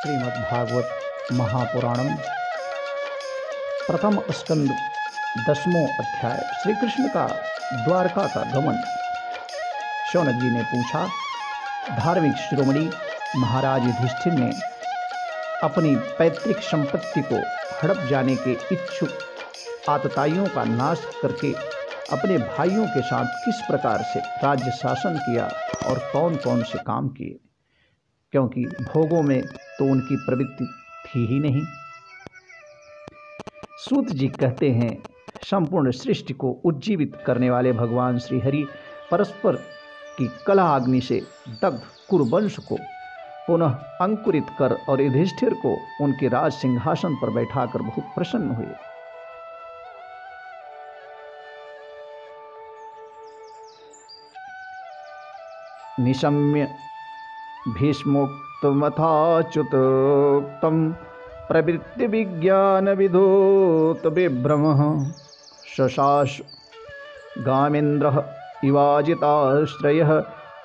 श्रीमद्भागवत महापुराणम प्रथम स्कंद 10वां अध्याय। श्री कृष्ण का द्वारका का गमन। शौनक जी ने पूछा, धार्मिक शिरोमणि महाराज युधिष्ठिर ने अपनी पैतृक संपत्ति को हड़प जाने के इच्छुक आतताइयों का नाश करके अपने भाइयों के साथ किस प्रकार से राज्य शासन किया और कौन कौन से काम किए, क्योंकि भोगों में तो उनकी प्रवृत्ति थी ही नहीं। सूत जी कहते हैं, संपूर्ण सृष्टि को उज्जीवित करने वाले भगवान श्री हरि परस्पर की कलह अग्नि से दग्ध कुरुवंश को पुनः अंकुरित कर और युधिष्ठिर को उनके राज सिंहासन पर बैठाकर बहुत प्रसन्न हुए। निशम्य भीष्मोक्तमथाच्युतोक्तं प्रवृत्ति विज्ञान विधूत विभ्रमः शशास गामेन्द्रः इवाजिताश्रयः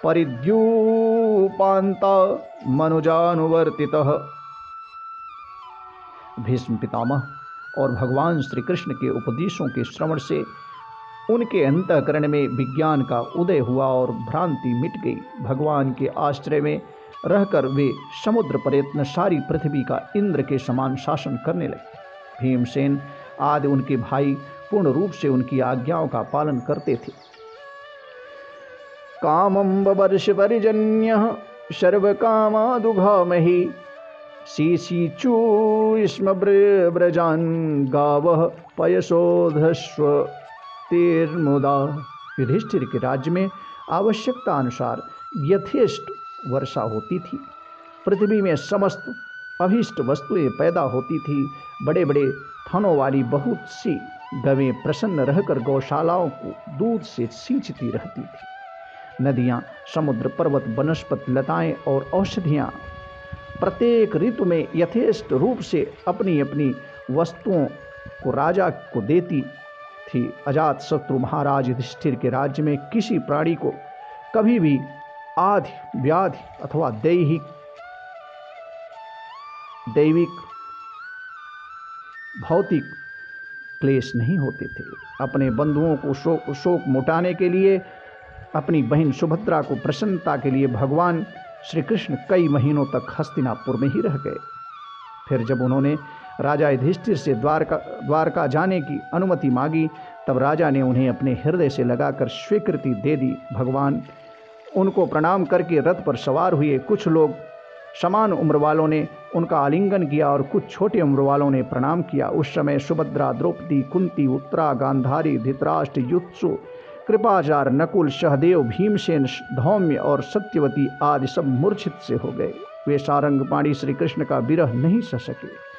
परिद्यूपान्ता मनुजानुवर्तितः। भीष्म पितामह और भगवान श्री कृष्ण के उपदेशों के श्रवण से उनके अंतःकरण में विज्ञान का उदय हुआ और भ्रांति मिट गई। भगवान के आश्रय में रहकर वे समुद्र पर्यंत सारी पृथ्वी का इंद्र के समान शासन करने लगे। भीमसेन आदि उनके भाई पूर्ण रूप से उनकी आज्ञाओं का पालन करते थे। कामं बवर्ष परिजन्यः सर्वकामादुघामहि शीशीचूष्म ब्रजान् गावः पयसोधस्व तीर्मुदा। युधिष्ठिर के राज्य में आवश्यकता अनुसार यथेष्ट वर्षा होती थी। पृथ्वी में समस्त अभीष्ट वस्तुएं पैदा होती थी। बड़े बड़े थनों वाली बहुत सी गवें प्रसन्न रहकर गौशालाओं को दूध से सींचती रहती थी। नदियां, समुद्र, पर्वत, वनस्पति, लताएं और औषधियां प्रत्येक ऋतु में यथेष्ट रूप से अपनी अपनी वस्तुओं को राजा को देती थी। अजात शत्रु महाराज युधिष्ठिर के राज्य में किसी प्राणी को कभी भी आधि, व्याधि अथवा दैविक भौतिक क्लेश नहीं होते थे। अपने बंधुओं को शोक मोटाने के लिए, अपनी बहन सुभद्रा को प्रसन्नता के लिए भगवान श्री कृष्ण कई महीनों तक हस्तिनापुर में ही रह गए। फिर जब उन्होंने राजा युधिष्ठिर से द्वारका जाने की अनुमति मांगी, तब राजा ने उन्हें अपने हृदय से लगाकर स्वीकृति दे दी। भगवान उनको प्रणाम करके रथ पर सवार हुए। कुछ लोग समान उम्र वालों ने उनका आलिंगन किया और कुछ छोटे उम्र वालों ने प्रणाम किया। उस समय सुभद्रा, द्रौपदी, कुंती, उत्तरा, गांधारी, धृतराष्ट्र, युत्सु, कृपाचार्य, नकुल, सहदेव, भीमसेन, धौम्य और सत्यवती आदि सब मूर्छित से हो गए। वे सारंगपाणी श्री कृष्ण का विरह नहीं सह सके।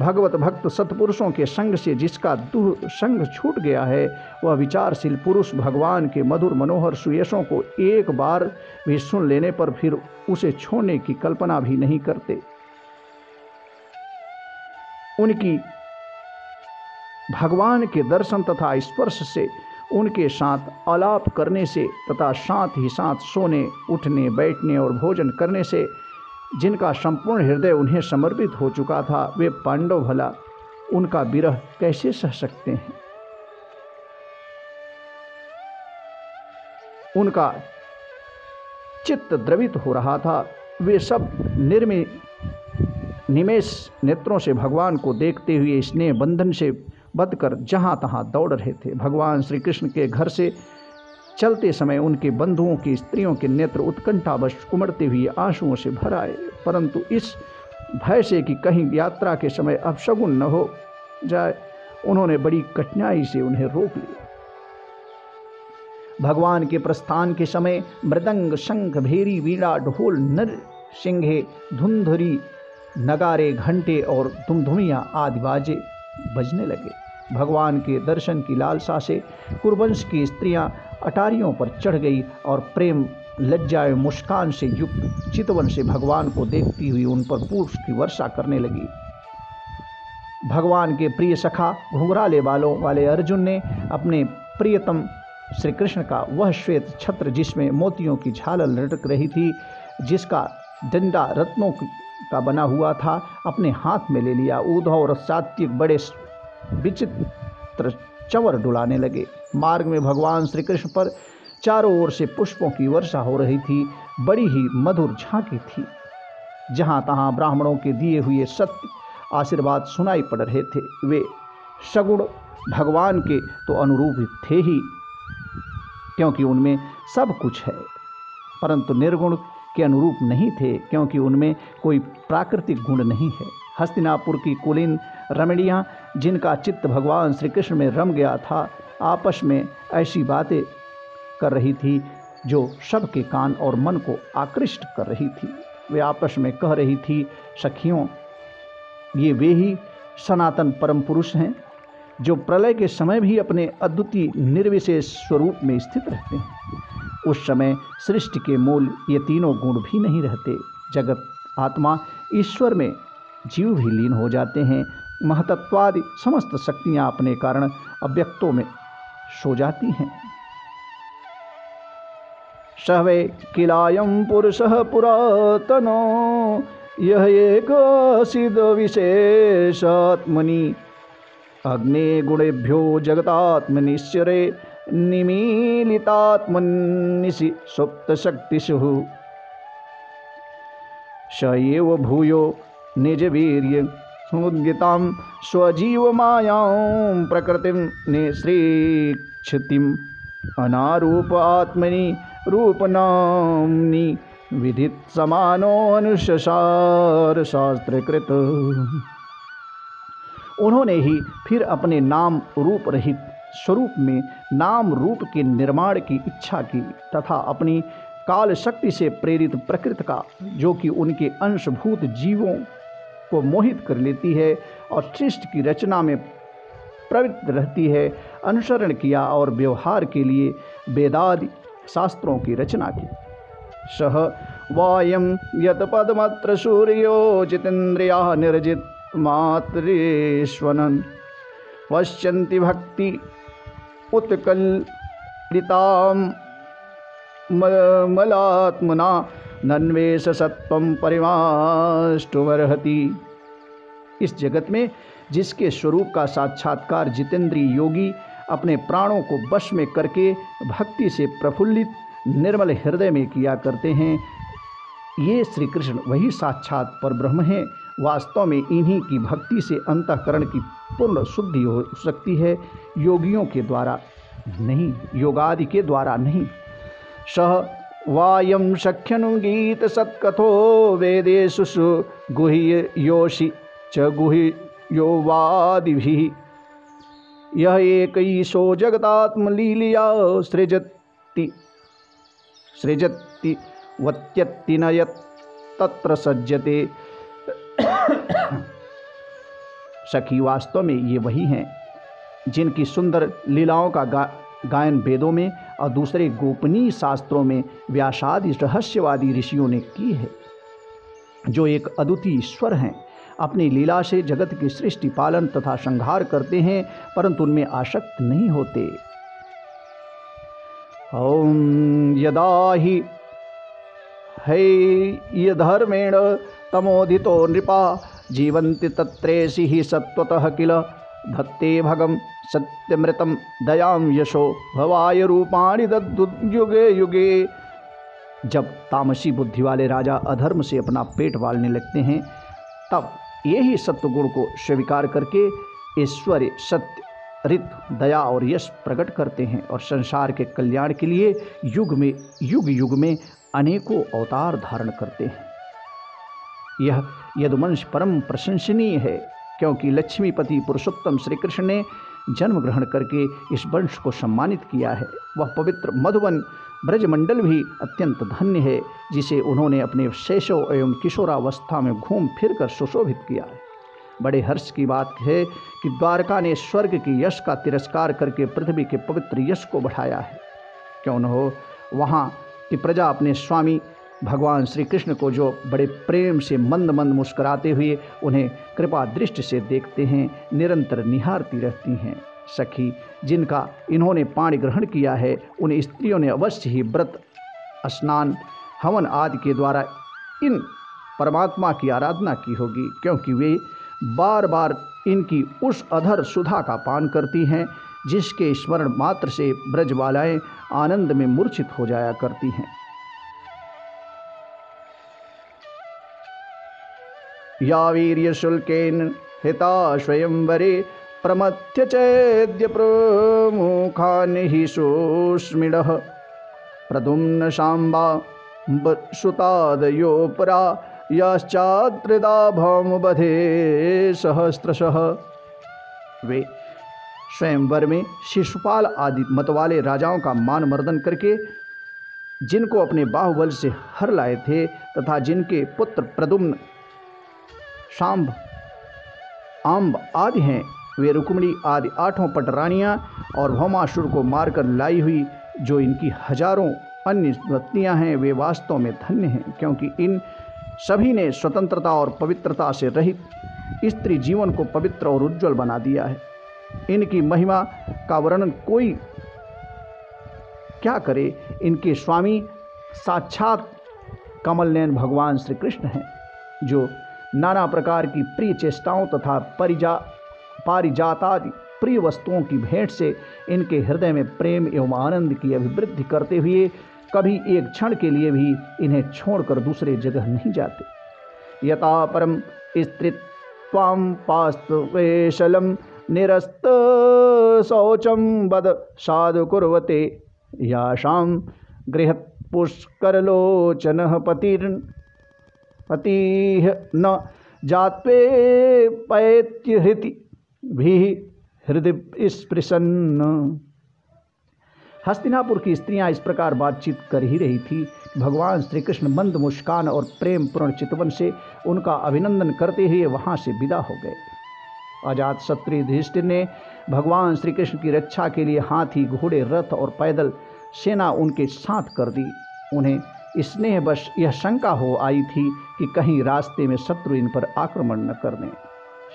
भगवत भक्त सत्पुरुषों के संग से जिसका दुह संग छूट गया है, वह विचारशील पुरुष भगवान के मधुर मनोहर सुयशों को एक बार भी सुन लेने पर फिर उसे छोड़ने की कल्पना भी नहीं करते। उनकी भगवान के दर्शन तथा स्पर्श से, उनके साथ आलाप करने से तथा साथ ही साथ सोने, उठने, बैठने और भोजन करने से जिनका संपूर्ण हृदय उन्हें समर्पित हो चुका था, वे पांडव भला उनका विरह कैसे सह सकते हैं। उनका चित्त द्रवित हो रहा था। वे सब निमेष नेत्रों से भगवान को देखते हुए स्नेह बंधन से बंधकर जहाँ तहाँ दौड़ रहे थे। भगवान श्री कृष्ण के घर से चलते समय उनके बंधुओं की स्त्रियों के नेत्र उत्कंठावश उमड़ते हुए आंसुओं से भर आए, परंतु इस भय से कि कहीं यात्रा के समय अपशगुन न हो जाए, उन्होंने बड़ी कठिनाई से उन्हें रोक लिया। भगवान के प्रस्थान के समय मृदंग, शंख, भेरी, वीणा, ढोल, नर सिंघे, धुंधुरी, नगारे, घंटे और धुमधुमियाँ आदि बाजे बजने लगे। भगवान के दर्शन की लालसा से कुरुवंश की स्त्रियां अटारियों पर चढ़ गई और प्रेम, लज्जा एवं मुस्कान से युक्त चितवन से भगवान को देखती हुई उन पर पुष्प की वर्षा करने लगी। भगवान के प्रिय सखा घुंघराले बालों वाले अर्जुन ने अपने प्रियतम श्री कृष्ण का वह श्वेत छत्र जिसमें मोतियों की झालर लटक रही थी, जिसका डंडा रत्नों का बना हुआ था अपने हाथ में ले लिया। उद्धव और सात्विक बड़े विचित्र चंवर डुलाने लगे। मार्ग में भगवान श्री कृष्ण पर चारों ओर से पुष्पों की वर्षा हो रही थी। बड़ी ही मधुर झांकी थी। जहाँ तहाँ ब्राह्मणों के दिए हुए सत्य आशीर्वाद सुनाई पड़ रहे थे। वे सगुण भगवान के तो अनुरूप थे ही, क्योंकि उनमें सब कुछ है, परंतु निर्गुण के अनुरूप नहीं थे, क्योंकि उनमें कोई प्राकृतिक गुण नहीं है। हस्तिनापुर की कुलीन रमणियाँ, जिनका चित्त भगवान श्री कृष्ण में रम गया था, आपस में ऐसी बातें कर रही थी जो सबके कान और मन को आकृष्ट कर रही थी। वे आपस में कह रही थी, सखियों, ये वे ही सनातन परम पुरुष हैं जो प्रलय के समय भी अपने अद्वितीय निर्विशेष स्वरूप में स्थित रहते हैं। उस समय सृष्टि के मूल ये तीनों गुण भी नहीं रहते। जगत, आत्मा, ईश्वर में जीव भी लीन हो जाते हैं। महतत्वादि समस्त शक्तियाँ अपने कारण अव्यक्तों में सो जाती हैं। सहवे किलायम पुरुषः पुरातनो यह एक सिद्ध विशेषात्मनि अग्ने गुणेभ्यो जगतात्मनिश्चरे निमीलितात्मनिशि सुप्त शक्तिषु स एव भूयो निजवीर्य समुद्यतां स्वजीवमायां प्रकृतिं निःसृक्षतिम् अनारूप आत्मनि रूपनाम्नि विदित समानो अनुशार शास्त्रकृत। उन्होंने ही फिर अपने नाम रूप रहित स्वरूप में नाम रूप के निर्माण की इच्छा की तथा अपनी काल शक्ति से प्रेरित प्रकृति का, जो कि उनके अंशभूत जीवों को मोहित कर लेती है और सृष्टि की रचना में प्रवृत्त रहती है, अनुसरण किया और व्यवहार के लिए वेदादि शास्त्रों की रचना की। सह वायम यत पदमत्र सूर्यो जितेन्द्रिया निर्जित मातृष्वनन् पश्यन्ति भक्ति उत्कलितां मलात्मना नन्वेष सत्वं परिमाष्टुमर्हति। इस जगत में जिसके स्वरूप का साक्षात्कार जितेंद्रिय योगी अपने प्राणों को वश में करके भक्ति से प्रफुल्लित निर्मल हृदय में किया करते हैं, ये श्री कृष्ण वही साक्षात परब्रह्म हैं। वास्तव में इन्हीं की भक्ति से अंतःकरण की पूर्ण शुद्धि हो सकती है, योगियों के द्वारा नहीं, योगादि के द्वारा नहीं। सह वायम सख्यनुगीत सत्कथो वेदेषु गुह्य योषि च गुह्यो वादिभिः यह एकैषो जगतात्मलीलया सृजति वत्यत्ति न यत् तत्र सज्जते। सखी, वास्तव में ये वही हैं जिनकी सुंदर लीलाओं का गायन वेदों में और दूसरे गोपनीय शास्त्रों में व्यासादि रहस्यवादी ऋषियों ने की है, जो एक अद्वितीय ईश्वर हैं। अपनी लीला से जगत की सृष्टि, पालन तथा संहार करते हैं, परंतु उनमें आसक्त नहीं होते। ओम यदा हि है धर्मेण तमोदितो नृपा जीवन्ति तत्रेषि हि सत्वतः किल धत्ते भगम सत्यमृतम दयां यशो भवाय रूपाणि दद्युगे युगे। जब तामसी बुद्धि वाले राजा अधर्म से अपना पेट पालने लगते हैं, तब यही सत्वगुण को स्वीकार करके ऐश्वर्य, सत्य, रित, दया और यश प्रकट करते हैं और संसार के कल्याण के लिए युग युग में अनेकों अवतार धारण करते हैं। यह यदुवंश परम प्रशंसनीय है, क्योंकि लक्ष्मीपति पुरुषोत्तम श्री कृष्ण ने जन्म ग्रहण करके इस वंश को सम्मानित किया है। वह पवित्र मधुवन ब्रजमंडल भी अत्यंत धन्य है, जिसे उन्होंने अपने शैशव एवं किशोरावस्था में घूम फिर कर सुशोभित किया है। बड़े हर्ष की बात है कि द्वारका ने स्वर्ग की यश का तिरस्कार करके पृथ्वी के पवित्र यश को बढ़ाया है। क्यों न हो, वहाँ की प्रजा अपने स्वामी भगवान श्री कृष्ण को जो बड़े प्रेम से मंद मंद मुस्कुराते हुए उन्हें कृपा दृष्टि से देखते हैं, निरंतर निहारती रहती हैं। सखी, जिनका इन्होंने पाणी ग्रहण किया है, उन स्त्रियों ने अवश्य ही व्रत, स्नान, हवन आदि के द्वारा इन परमात्मा की आराधना की होगी, क्योंकि वे बार बार इनकी उस अधर सुधा का पान करती हैं जिसके स्मरण मात्र से ब्रजबालाएं आनंद में मूर्छित हो जाया करती हैं। या वीर्यशुल्केन हिता स्वयंवरे प्रमथ्य चैद्य प्रमुखान् हि सुस्मिडः प्रद्युम्न शाम्बा सुतादयो परा यश्चात्रिदा भौमबधे सहस्त्रशः। वे स्वयंवर में शिशुपाल आदि मतवाले राजाओं का मान मर्दन करके जिनको अपने बाहुबल से हर लाए थे तथा जिनके पुत्र प्रद्युम्न, शाम्ब, आम्ब आदि हैं, वे रुक्मिणी आदि 8 पटरानियाँ और भौमासुर को मारकर लाई हुई जो इनकी हजारों अन्य पत्नियाँ हैं, वे वास्तव में धन्य हैं, क्योंकि इन सभी ने स्वतंत्रता और पवित्रता से रहित स्त्री जीवन को पवित्र और उज्जवल बना दिया है। इनकी महिमा का वर्णन कोई क्या करे। इनके स्वामी साक्षात कमलनयन भगवान श्री कृष्ण हैं, जो नाना प्रकार की प्रिय चेष्टाओं तथा पारिजातादि प्रिय वस्तुओं की भेंट से इनके हृदय में प्रेम एवं आनंद की अभिवृद्धि करते हुए कभी एक क्षण के लिए भी इन्हें छोड़कर दूसरे जगह नहीं जाते। यथा परम स्त्रीत्वां पास्तवेशलम निरस्त शौचम बद साधु कुर्वते याशां गृहत् पुष्करलोचनः पतिः न जात्वे पैत्यहृति भी हृदय स्पृशन्न। हस्तिनापुर की स्त्रियां इस प्रकार बातचीत कर ही रही थी। भगवान श्री कृष्ण मंद मुस्कान और प्रेम पूर्ण चितवन से उनका अभिनंदन करते हुए वहां से विदा हो गए। अजात शत्रु युधिष्ठिर ने भगवान श्री कृष्ण की रक्षा के लिए हाथी, घोड़े, रथ और पैदल सेना उनके साथ कर दी। उन्हें स्नेहवश यह शंका हो आई थी कि कहीं रास्ते में शत्रु इन पर आक्रमण न कर दें।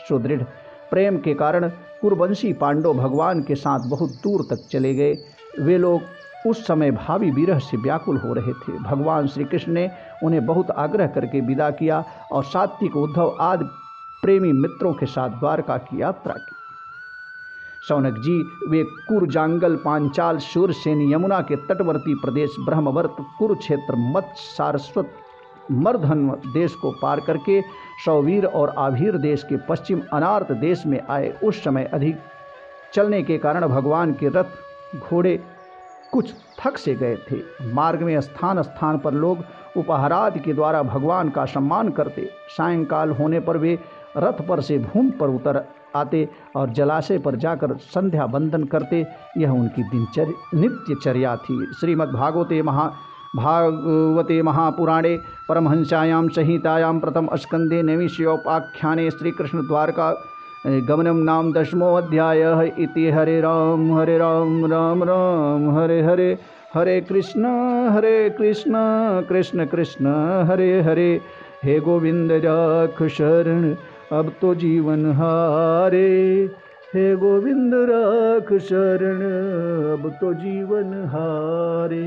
सुदृढ़ प्रेम के कारण कुरुवंशी पांडव भगवान के साथ बहुत दूर तक चले गए। वे लोग उस समय भावी विरह से व्याकुल हो रहे थे। भगवान श्री कृष्ण ने उन्हें बहुत आग्रह करके विदा किया और सात्विक, उद्धव आदि प्रेमी मित्रों के साथ द्वारका की यात्रा की। शौनक जी वे कुरजांगल, पांचाल, शूरसेन, यमुना के तटवर्ती प्रदेश, ब्रह्मवर्त, कुरुक्षेत्र, मत्स्य, सारस्वत, मर्धन देश को पार करके सौवीर और आभीर देश के पश्चिम अनार्त देश में आए। उस समय अधिक चलने के कारण भगवान के रथ, घोड़े कुछ थक से गए थे। मार्ग में स्थान स्थान पर लोग उपहारादि के द्वारा भगवान का सम्मान करते। सायंकाल होने पर वे रथ पर से भूमि पर उतर आते और जलाशय पर जाकर संध्या बंदन करते। यह उनकी नित्यचर्या थी। श्रीमद्भागवते भागवते महापुराणे परमहंस्यायां संहितायां प्रथम स्कंदे नैमिषोपाख्याने श्रीकृष्ण द्वारका गमनम नाम 10वां अध्यायः इति। हरे राम राम राम हरे हरे, हरे कृष्ण कृष्ण कृष्ण हरे हरे। हे गोविंद राख शरण अब तो जीवन हारे, हे गोविंद राख शरण अब तो जीवन हारे।